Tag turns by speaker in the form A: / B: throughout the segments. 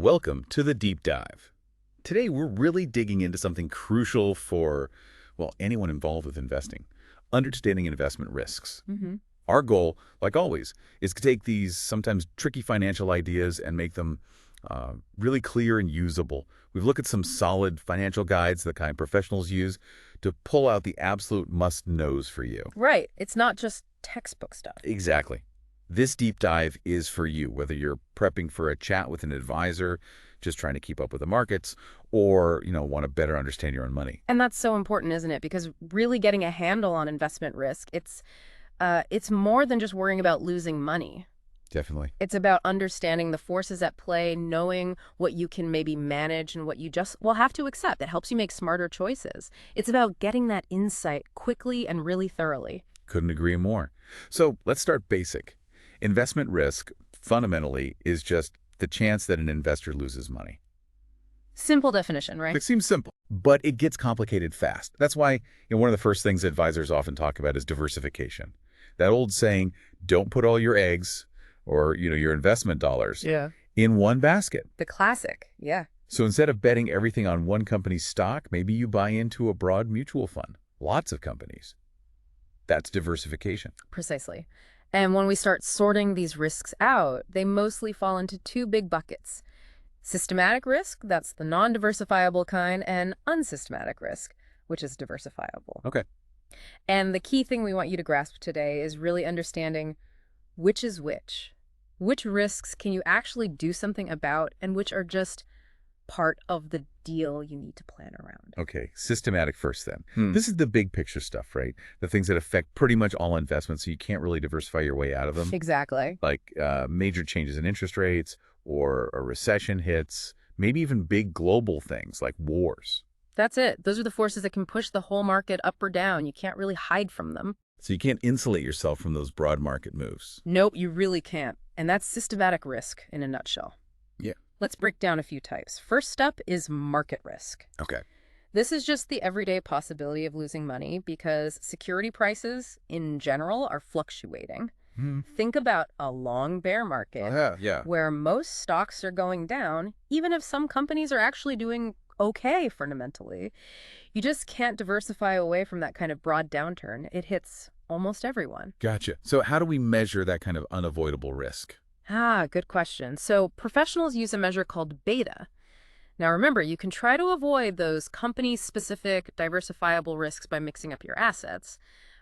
A: Welcome to the Deep Dive. Today, we're really digging into something crucial for, well, anyone involved with investing, understanding investment risks.
B: Hmm.
A: Our goal, like always, is to take these sometimes tricky financial ideas and make them really clear and usable. We've looked at some solid financial guides, the kind professionals use, to pull out the absolute must-knows for you.
B: Right. It's not just textbook stuff.
A: Exactly. This deep dive is for you, whether you're prepping for a chat with an advisor, just trying to keep up with the markets, or, want to better understand your own money.
B: And that's so important, isn't it? Because really getting a handle on investment risk, it's more than just worrying about losing money.
A: Definitely.
B: It's about understanding the forces at play, knowing what you can maybe manage and what you just will have to accept. That helps you make smarter choices. It's about getting that insight quickly and really thoroughly.
A: Couldn't agree more. So let's start basic. Investment risk, fundamentally, is just the chance that an investor loses money.
B: Simple definition, right?
A: It seems simple, but it gets complicated fast. That's why one of the first things advisors often talk about is diversification. That old saying, don't put all your eggs or your investment dollars
B: Yeah.
A: in one basket.
B: The classic, yeah.
A: So instead of betting everything on one company's stock, maybe you buy into a broad mutual fund. Lots of companies. That's diversification.
B: Precisely. And when we start sorting these risks out, they mostly fall into two big buckets. Systematic risk, that's the non-diversifiable kind, and unsystematic risk, which is diversifiable.
A: Okay.
B: And the key thing we want you to grasp today is really understanding which is which. Which risks can you actually do something about, and which are just part of the deal you need to plan around.
A: Okay, systematic first then. This is the big picture stuff, right? The things that affect pretty much all investments, so you can't really diversify your way out of them.
B: Exactly.
A: Like major changes in interest rates, or a recession hits, maybe even big global things like wars.
B: That's it. Those are the forces that can push the whole market up or down. You can't really hide from them.
A: So you can't insulate yourself from those broad market moves.
B: Nope, you really can't. And that's systematic risk in a nutshell.
A: Yeah.
B: Let's break down a few types. First up is market risk.
A: Okay.
B: This is just the everyday possibility of losing money because security prices in general are fluctuating. Think about a long bear market
A: Yeah.
B: where most stocks are going down, even if some companies are actually doing okay fundamentally. You just can't diversify away from that kind of broad downturn. It hits almost everyone.
A: Gotcha. So how do we measure that kind of unavoidable risk?
B: Good question. So professionals use a measure called beta. Now remember, you can try to avoid those company-specific diversifiable risks by mixing up your assets.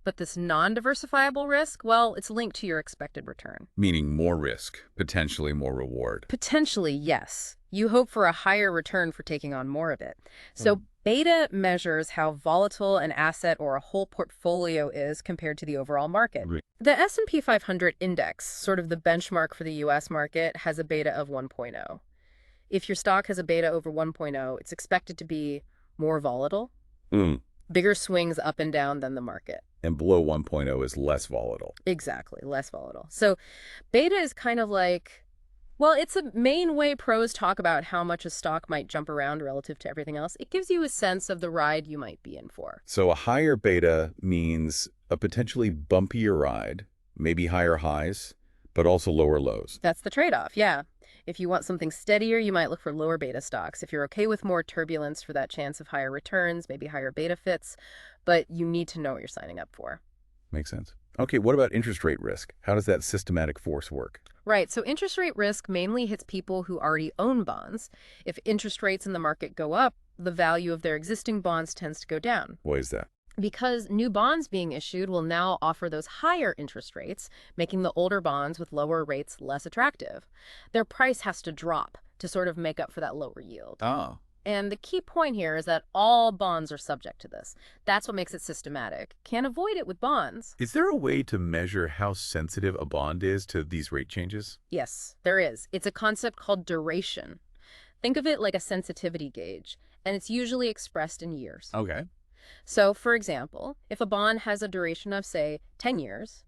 B: But this non-diversifiable risk, well, it's linked to your expected return.
A: Meaning more risk, potentially more reward.
B: Potentially, yes. You hope for a higher return for taking on more of it. So beta measures how volatile an asset or a whole portfolio is compared to the overall market.
A: Right.
B: The S&P 500 index, sort of the benchmark for the U.S. market, has a beta of 1.0. If your stock has a beta over 1.0, it's expected to be more volatile, bigger swings up and down than the market.
A: And below 1.0 is less volatile.
B: Exactly, less volatile. So beta is kind of like, well, it's a main way pros talk about how much a stock might jump around relative to everything else. It gives you a sense of the ride you might be in for.
A: So a higher beta means a potentially bumpier ride, maybe higher highs, but also lower lows.
B: That's the trade-off, yeah. If you want something steadier, you might look for lower beta stocks. If you're okay with more turbulence for that chance of higher returns, maybe higher beta fits, but you need to know what you're signing up for.
A: Makes sense. Okay, what about interest rate risk? How does that systematic force work?
B: Right, so interest rate risk mainly hits people who already own bonds. If interest rates in the market go up, the value of their existing bonds tends to go down.
A: Why is that?
B: Because new bonds being issued will now offer those higher interest rates, making the older bonds with lower rates less attractive. Their price has to drop to sort of make up for that lower yield.
A: Oh.
B: And the key point here is that all bonds are subject to this. That's what makes it systematic. Can't avoid it with bonds.
A: Is there a way to measure how sensitive a bond is to these rate changes?
B: Yes, there is. It's a concept called duration. Think of it like a sensitivity gauge, and it's usually expressed in years.
A: Okay.
B: So, for example, if a bond has a duration of, say, 10 years,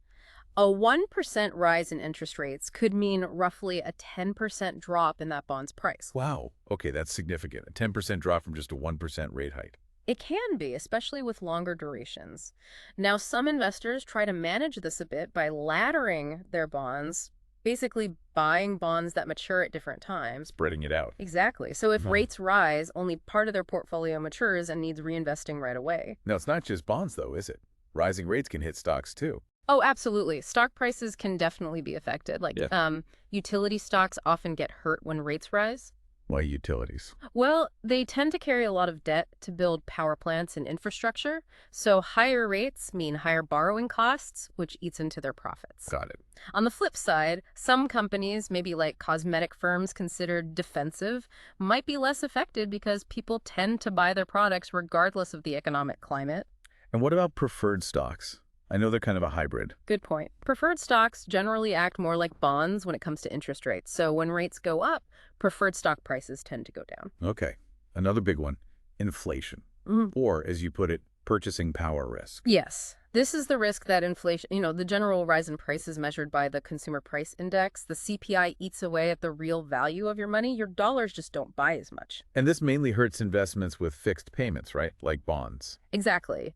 B: a 1% rise in interest rates could mean roughly a 10% drop in that bond's price.
A: Wow. Okay, that's significant. A 10% drop from just a 1% rate hike.
B: It can be, especially with longer durations. Now, some investors try to manage this a bit by laddering their bonds basically buying bonds that mature at different times.
A: Spreading it out.
B: Exactly. So if
A: Mhm.
B: rates rise, only part of their portfolio matures and needs reinvesting right away.
A: Now, it's not just bonds, though, is it? Rising rates can hit stocks, too.
B: Oh, absolutely. Stock prices can definitely be affected.
A: Yeah.
B: Utility stocks often get hurt when rates rise.
A: Why utilities?
B: Well, they tend to carry a lot of debt to build power plants and infrastructure, so higher rates mean higher borrowing costs, which eats into their profits.
A: Got it.
B: On the flip side, some companies, maybe like cosmetic firms considered defensive, might be less affected because people tend to buy their products regardless of the economic climate.
A: And what about preferred stocks? I know they're kind of a hybrid.
B: Good point. Preferred stocks generally act more like bonds when it comes to interest rates. So when rates go up, preferred stock prices tend to go down.
A: Okay. Another big one, inflation.
B: Mhm.
A: Or, as you put it, purchasing power risk.
B: Yes. This is the risk that inflation, the general rise in prices measured by the Consumer Price Index, the CPI eats away at the real value of your money. Your dollars just don't buy as much.
A: And this mainly hurts investments with fixed payments, right? Like bonds.
B: Exactly.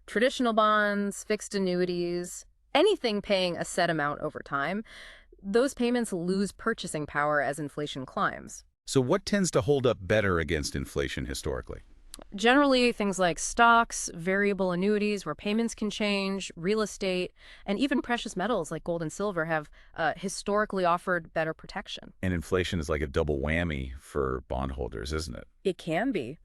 B: Traditional bonds, fixed annuities, anything paying a set amount over time, those payments lose purchasing power as inflation climbs.
A: So what tends to hold up better against inflation historically?
B: Generally, things like stocks, variable annuities where payments can change, real estate, and even precious metals like gold and silver have historically offered better protection.
A: And inflation is like a double whammy for bondholders, isn't it?
B: It can be.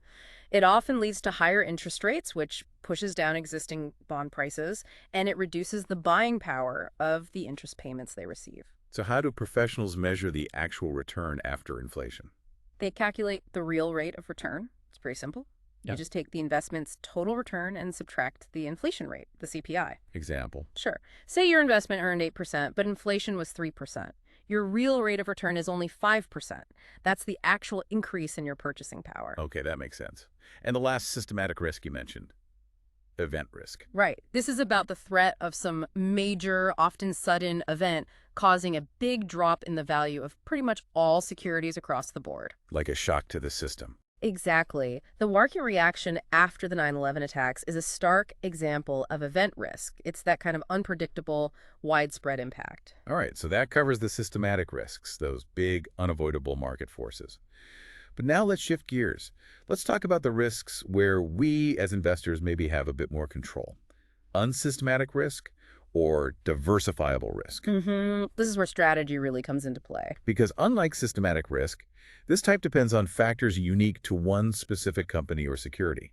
B: It often leads to higher interest rates, which pushes down existing bond prices, and it reduces the buying power of the interest payments they receive.
A: So how do professionals measure the actual return after inflation?
B: They calculate the real rate of return. It's pretty simple.
A: Yeah.
B: You just take the investment's total return and subtract the inflation rate, the CPI.
A: Example.
B: Sure. Say your investment earned 8%, but inflation was 3%. Your real rate of return is only 5%. That's the actual increase in your purchasing power.
A: Okay, that makes sense. And the last systematic risk you mentioned, event risk.
B: Right. This is about the threat of some major, often sudden event causing a big drop in the value of pretty much all securities across the board.
A: Like a shock to the system.
B: Exactly. The market reaction after the 9/11 attacks is a stark example of event risk. It's that kind of unpredictable, widespread impact.
A: All right, so that covers the systematic risks, those big, unavoidable market forces. But now let's shift gears. Let's talk about the risks where we, as investors, maybe have a bit more control. Unsystematic risk or diversifiable risk.
B: This is where strategy really comes into play.
A: Because unlike systematic risk, this type depends on factors unique to one specific company or security.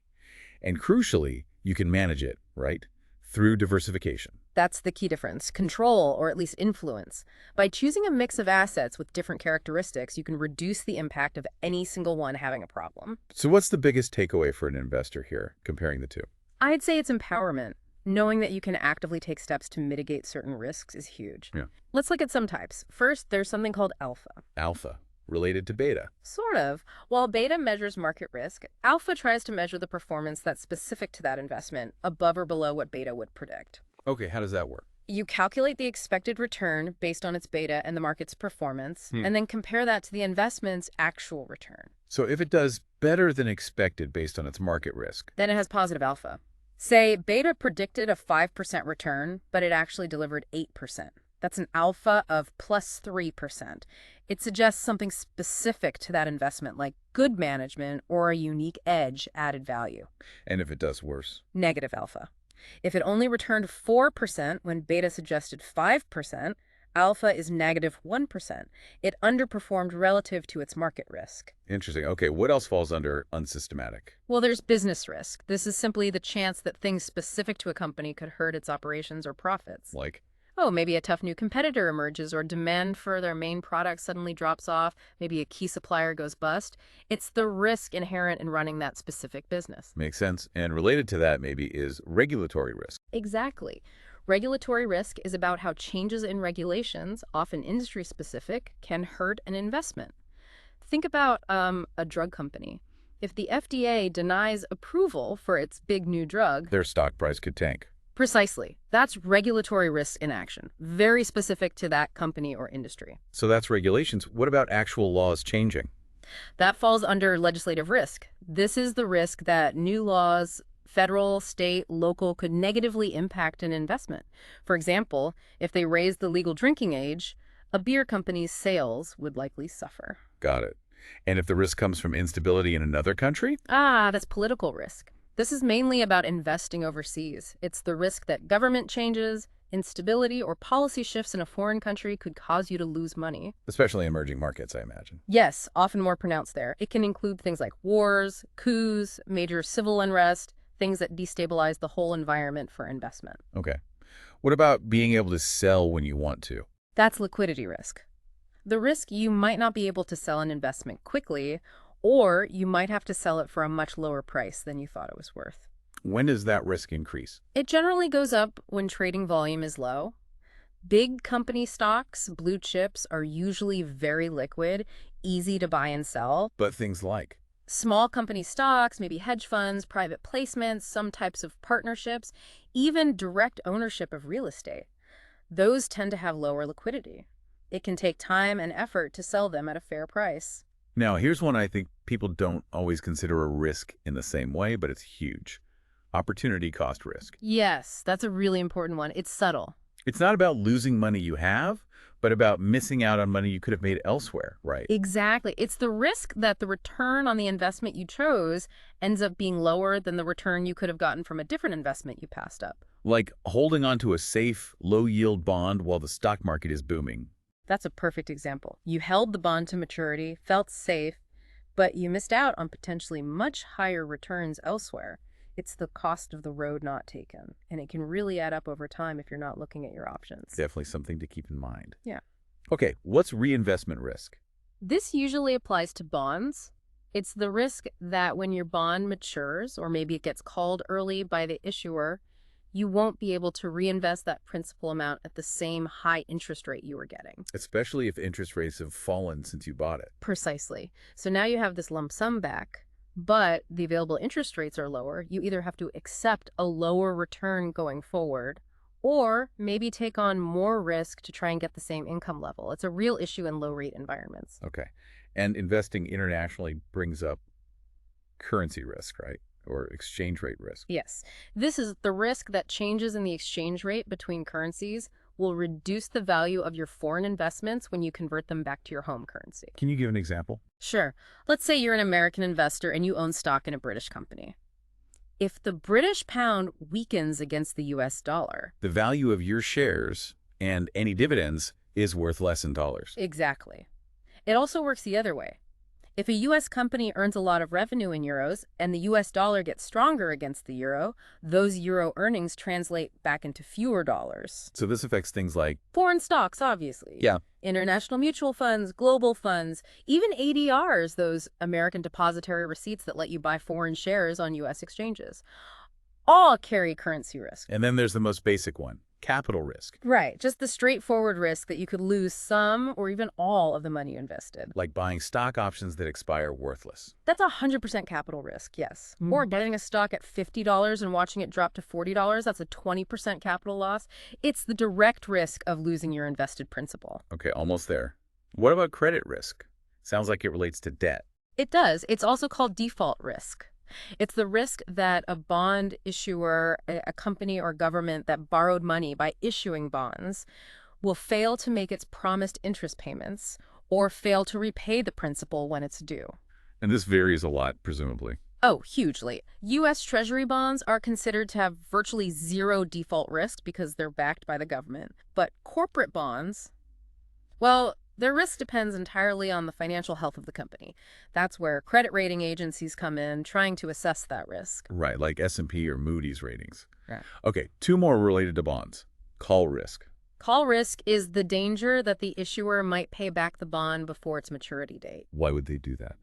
A: And crucially, you can manage it, right? Through diversification.
B: That's the key difference. Control, or at least influence. By choosing a mix of assets with different characteristics, you can reduce the impact of any single one having a problem.
A: So what's the biggest takeaway for an investor here, comparing the two?
B: I'd say it's empowerment. Knowing that you can actively take steps to mitigate certain risks is huge.
A: Yeah.
B: Let's look at some types. First, there's something called alpha.
A: Alpha, related to beta.
B: Sort of. While beta measures market risk, alpha tries to measure the performance that's specific to that investment, above or below what beta would predict.
A: Okay, how does that work?
B: You calculate the expected return based on its beta and the market's performance, and then compare that to the investment's actual return.
A: So if it does better than expected based on its market risk,
B: Then it has positive alpha. Say beta predicted a 5% return, but it actually delivered 8%. That's an alpha of plus 3%. It suggests something specific to that investment, like good management or a unique edge added value.
A: and if it does worse?
B: Negative alpha. If it only returned 4% when beta suggested 5%, alpha is negative 1%. It underperformed relative to its market risk.
A: Interesting. Okay, what else falls under unsystematic?
B: Well, there's business risk. This is simply the chance that things specific to a company could hurt its operations or profits.
A: Like,
B: Oh, maybe a tough new competitor emerges or demand for their main product suddenly drops off. Maybe a key supplier goes bust. It's the risk inherent in running that specific business.
A: makes sense. And related to that maybe is regulatory risk.
B: Exactly. Regulatory risk is about how changes in regulations, often industry-specific, can hurt an investment. Think about a drug company. If the FDA denies approval for its big new drug,
A: Their stock price could tank.
B: precisely, that's regulatory risk in action, very specific to that company or industry.
A: So that's regulations. What about actual laws changing?
B: That falls under legislative risk. This is the risk that new laws, federal, state, local, could negatively impact an investment. For example, if they raise the legal drinking age, A beer company's sales would likely suffer.
A: Got it. And if the risk comes from instability in another country?
B: That's political risk. This is mainly about investing overseas. It's the risk that government changes, instability, or policy shifts in a foreign country could cause you to lose money.
A: Especially in emerging markets, I imagine.
B: Yes, often more pronounced there. It can include things like wars, coups, major civil unrest, things that destabilize the whole environment for investment.
A: Okay. What about being able to sell when you want to?
B: That's liquidity risk. The risk you might not be able to sell an investment quickly, or you might have to sell it for a much lower price than you thought it was worth.
A: When does that risk increase?
B: It generally goes up when trading volume is low. Big company stocks, blue chips, are usually very liquid, easy to buy and sell.
A: But things like?
B: Small company stocks, maybe hedge funds, private placements, some types of partnerships, even direct ownership of real estate. Those tend to have lower liquidity. It can take time and effort to sell them at a fair price.
A: Now, here's one I think people don't always consider a risk in the same way, but it's huge. Opportunity cost risk.
B: Yes, that's a really important one. It's subtle.
A: It's not about losing money you have, but about missing out on money you could have made elsewhere, right?
B: Exactly. It's the risk that the return on the investment you chose ends up being lower than the return you could have gotten from a different investment you passed up.
A: Like holding onto a safe, low-yield bond while the stock market is booming.
B: That's a perfect example. You held the bond to maturity, felt safe, but you missed out on potentially much higher returns elsewhere. It's the cost of the road not taken, and it can really add up over time if you're not looking at your options.
A: Definitely something to keep in mind.
B: Yeah.
A: Okay, what's reinvestment risk?
B: This usually applies to bonds. It's the risk that when your bond matures, or maybe it gets called early by the issuer, you won't be able to reinvest that principal amount at the same high interest rate you were getting.
A: Especially if interest rates have fallen since you bought it.
B: Precisely. So now you have this lump sum back, but the available interest rates are lower. You either have to accept a lower return going forward, or maybe take on more risk to try and get the same income level. It's a real issue in low-rate environments.
A: Okay. And investing internationally brings up currency risk, right? Or exchange rate risk.
B: Yes. This is the risk that changes in the exchange rate between currencies will reduce the value of your foreign investments when you convert them back to your home currency.
A: Can you give an example?
B: Sure. Let's say you're an American investor and you own stock in a British company. If the British pound weakens against the US dollar,
A: The value of your shares and any dividends is worth less in dollars.
B: exactly. It also works the other way. If a U.S. company earns a lot of revenue in euros and the U.S. dollar gets stronger against the euro, those euro earnings translate back into fewer dollars.
A: So this affects things like,
B: Foreign stocks, obviously.
A: yeah,
B: International mutual funds, global funds, even ADRs, those American depository receipts that let you buy foreign shares on U.S. exchanges, all carry currency risk.
A: and then there's the most basic one, capital risk,
B: Right, just the straightforward risk that you could lose some or even all of the money you invested.
A: like buying stock options that expire worthless.
B: That's 100% capital risk, yes. Or getting a stock at $50 and watching it drop to $40, that's a 20% capital loss. It's the direct risk of losing your invested principal.
A: Okay, almost there. What about credit risk? Sounds like it relates to debt.
B: It does. It's also called default risk. It's the risk that a bond issuer, a company or government that borrowed money by issuing bonds, will fail to make its promised interest payments or fail to repay the principal when it's due.
A: And this varies a lot, presumably.
B: Oh, hugely. U.S. Treasury bonds are considered to have virtually zero default risk because they're backed by the government. But corporate bonds, well, their risk depends entirely on the financial health of the company. That's where credit rating agencies come in, trying to assess that risk.
A: Right, like S&P or Moody's ratings.
B: Right.
A: Okay, two more related to bonds. Call risk.
B: Call risk is the danger that the issuer might pay back the bond before its maturity date.
A: Why would they do that?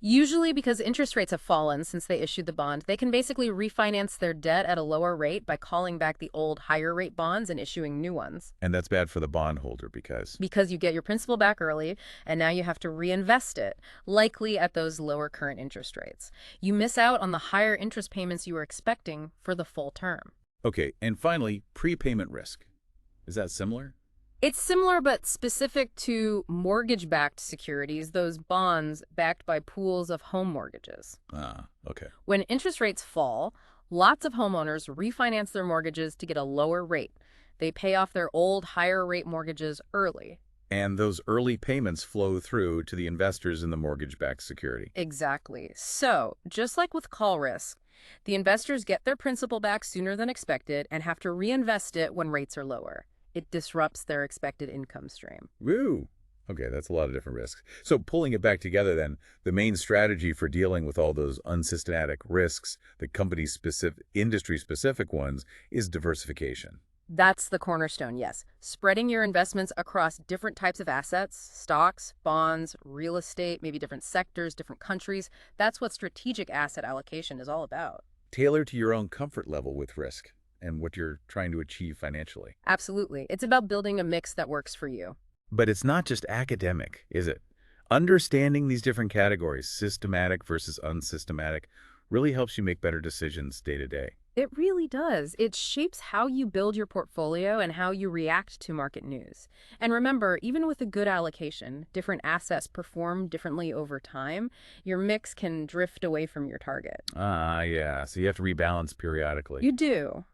B: Usually because interest rates have fallen since they issued the bond. They can basically refinance their debt at a lower rate by calling back the old higher rate bonds and issuing new ones.
A: And that's bad for the bondholder because...
B: Because you get your principal back early, and now you have to reinvest it, likely at those lower current interest rates. You miss out on the higher interest payments you were expecting for the full term.
A: Okay, and finally, prepayment risk. Is that similar?
B: It's similar but specific to mortgage-backed securities, those bonds backed by pools of home mortgages.
A: Ah, okay.
B: When interest rates fall, lots of homeowners refinance their mortgages to get a lower rate. They pay off their old higher rate mortgages early.
A: And those early payments flow through to the investors in the mortgage-backed security.
B: Exactly. So, just like with call risk, the investors get their principal back sooner than expected and have to reinvest it when rates are lower. It disrupts their expected income stream.
A: Woo! Okay, that's a lot of different risks. So pulling it back together then, the main strategy for dealing with all those unsystematic risks, the company-specific, industry-specific ones, is diversification.
B: That's the cornerstone, yes. Spreading your investments across different types of assets, stocks, bonds, real estate, maybe different sectors, different countries. That's what strategic asset allocation is all about.
A: Tailor to your own comfort level with risk and what you're trying to achieve financially.
B: Absolutely. It's about building a mix that works for you.
A: But it's not just academic, is it? Understanding these different categories, systematic versus unsystematic, really helps you make better decisions day to day.
B: It really does. It shapes how you build your portfolio and how you react to market news. And remember, even with a good allocation, different assets perform differently over time. Your mix can drift away from your target.
A: Ah, yeah. So you have to rebalance periodically.
B: You do.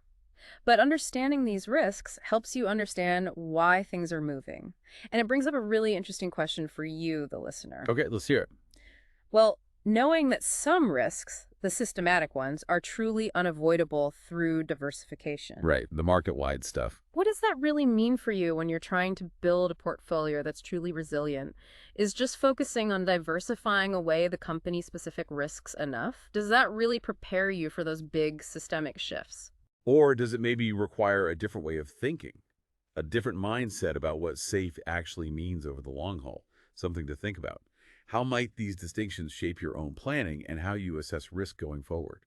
B: But understanding these risks helps you understand why things are moving. And it brings up a really interesting question for you, the listener.
A: Okay, let's hear it.
B: Well, knowing that some risks, the systematic ones, are truly unavoidable through diversification.
A: Right, the market-wide stuff.
B: What does that really mean for you when you're trying to build a portfolio that's truly resilient? Is just focusing on diversifying away the company-specific risks enough? Does that really prepare you for those big systemic shifts?
A: Or does it maybe require a different way of thinking, a different mindset about what safe actually means over the long haul? Something to think about. How might these distinctions shape your own planning and how you assess risk going forward?